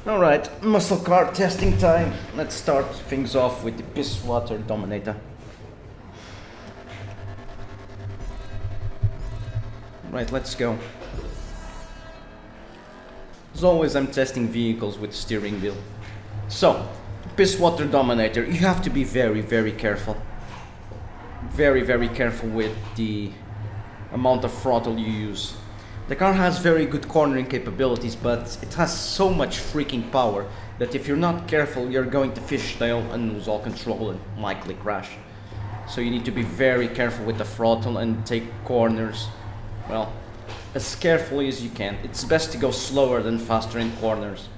Alright, muscle car testing time. Let's start things off with the piss water Dominator. Right, let's go. As always, I'm testing vehicles with steering wheel. So, piss water Dominator, you have to be very careful. Very careful with the amount of throttle you use. The car has very good cornering capabilities, but it has so much freaking power that if you're not careful, you're going to fishtail and lose all control and likely crash. So you need to be very careful with the throttle and take corners, well, as carefully as you can. It's best to go slower than faster in corners.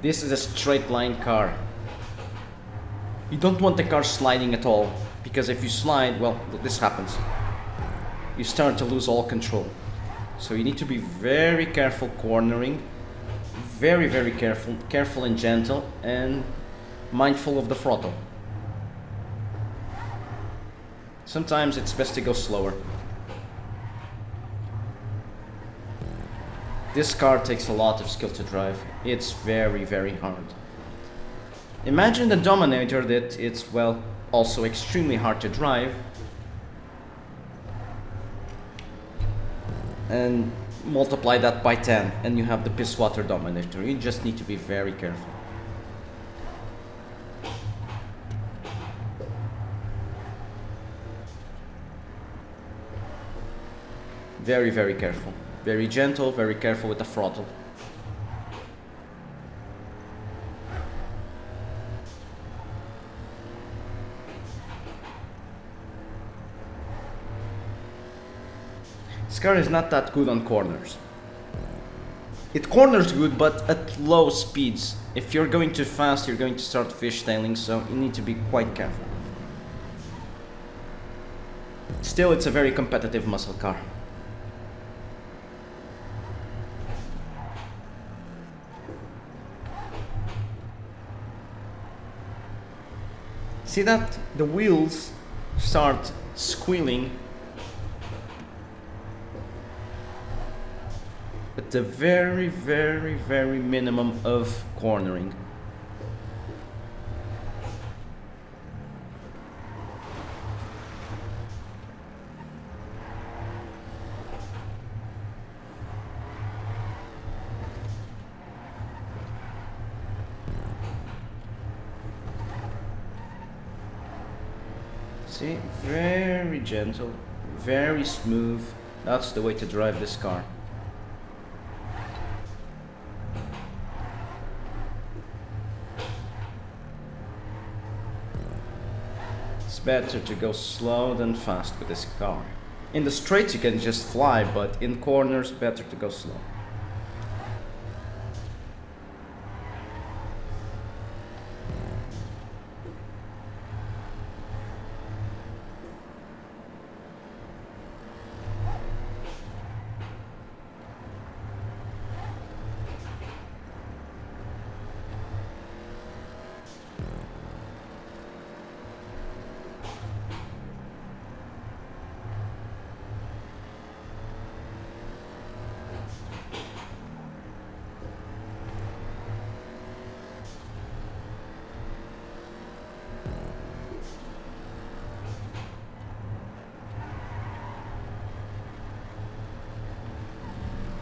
This is a straight line car. You don't want the car sliding at all, because if you slide, well, this happens. You start to lose all control. So you need to be very careful cornering, very careful and gentle, and mindful of the throttle. Sometimes it's best to go slower. This car takes a lot of skill to drive. It's very hard. Imagine the Dominator that it's, well, also extremely hard to drive, and multiply that by 10 and you have the piss water Dominator. You just need to be very careful. Very careful. Very gentle, very careful with the throttle. This car is not that good on corners. It corners good, but at low speeds. If you're going too fast, you're going to start fishtailing, so you need to be quite careful. Still, it's a very competitive muscle car. See that? The wheels start squealing at the very minimum of cornering. See, very gentle, very smooth. That's the way to drive this car. It's better to go slow than fast with this car. In the straights you can just fly, but in corners better to go slow.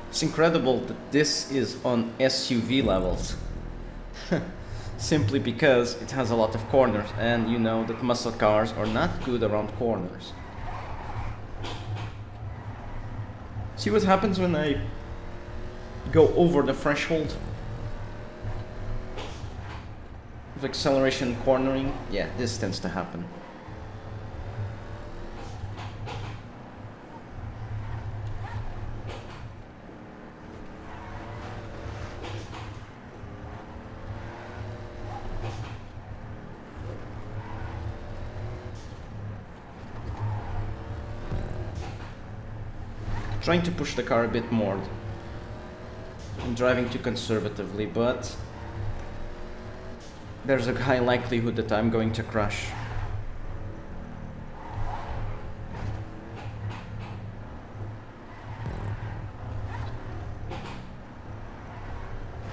It's incredible that this is on SUV levels. Simply because it has a lot of corners, and you know that muscle cars are not good around corners. See what happens when I go over the threshold of acceleration and cornering? Yeah, this tends to happen. Trying to push the car a bit more. I'm driving too conservatively, but there's a high likelihood that I'm going to crash.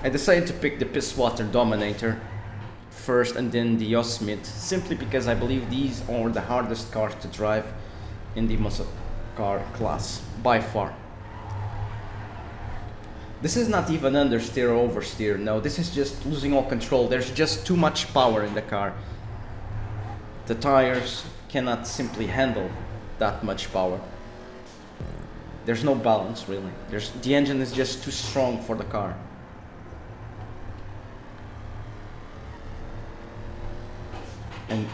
I decided to pick the Pisswater Dominator first and then the Yosemite, simply because I believe these are the hardest cars to drive in the muscle car class, by far. This is not even understeer or oversteer, no, this is just losing all control. There's just too much power in the car. The tires cannot simply handle that much power. There's no balance, really. The engine is just too strong for the car. And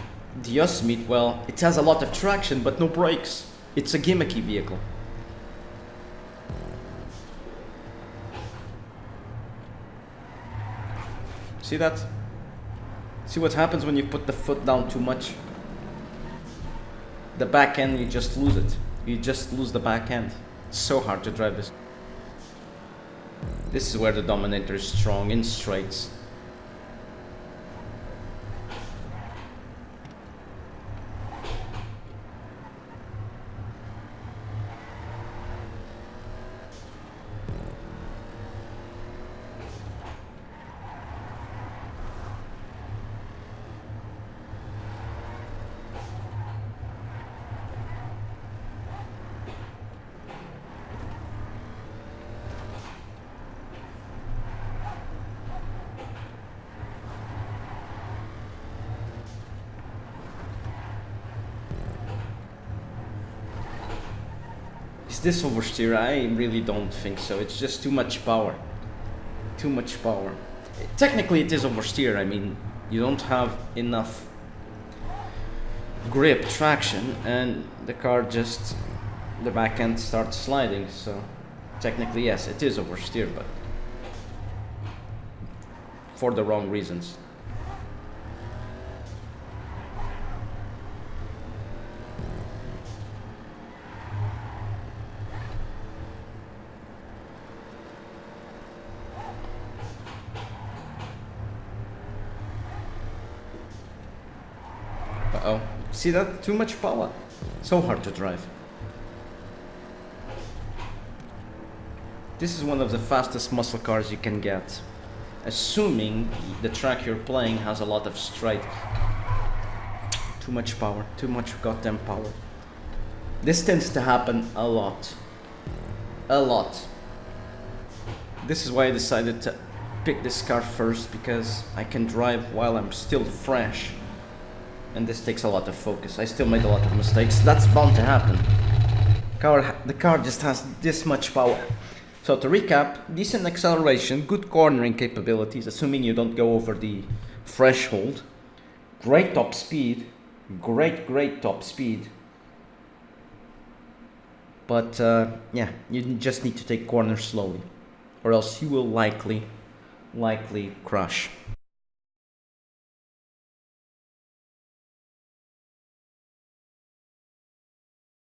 the Yosemite, well, it has a lot of traction but no brakes. It's a gimmicky vehicle. See that? See what happens when you put the foot down too much? The back end, you just lose it. You just lose the back end. It's so hard to drive this. This is where the Dominator is strong, in straights. Is this oversteer? I really don't think so. It's just too much power. Too much power. Technically it is oversteer. I mean, you don't have enough grip, traction, and the car just, the back end starts sliding. So technically yes, it is oversteer, but for the wrong reasons. Uh-oh. See that? Too much power. So hard to drive. This is one of the fastest muscle cars you can get, assuming the track you're playing has a lot of straight. Too much power. Too much goddamn power. This tends to happen a lot. A lot. This is why I decided to pick this car first, because I can drive while I'm still fresh. And this takes a lot of focus. I still made a lot of mistakes. That's bound to happen. The car just has this much power. So to recap, decent acceleration, good cornering capabilities, assuming you don't go over the threshold. Great top speed. Great top speed. But yeah, you just need to take corners slowly, or else you will likely crash.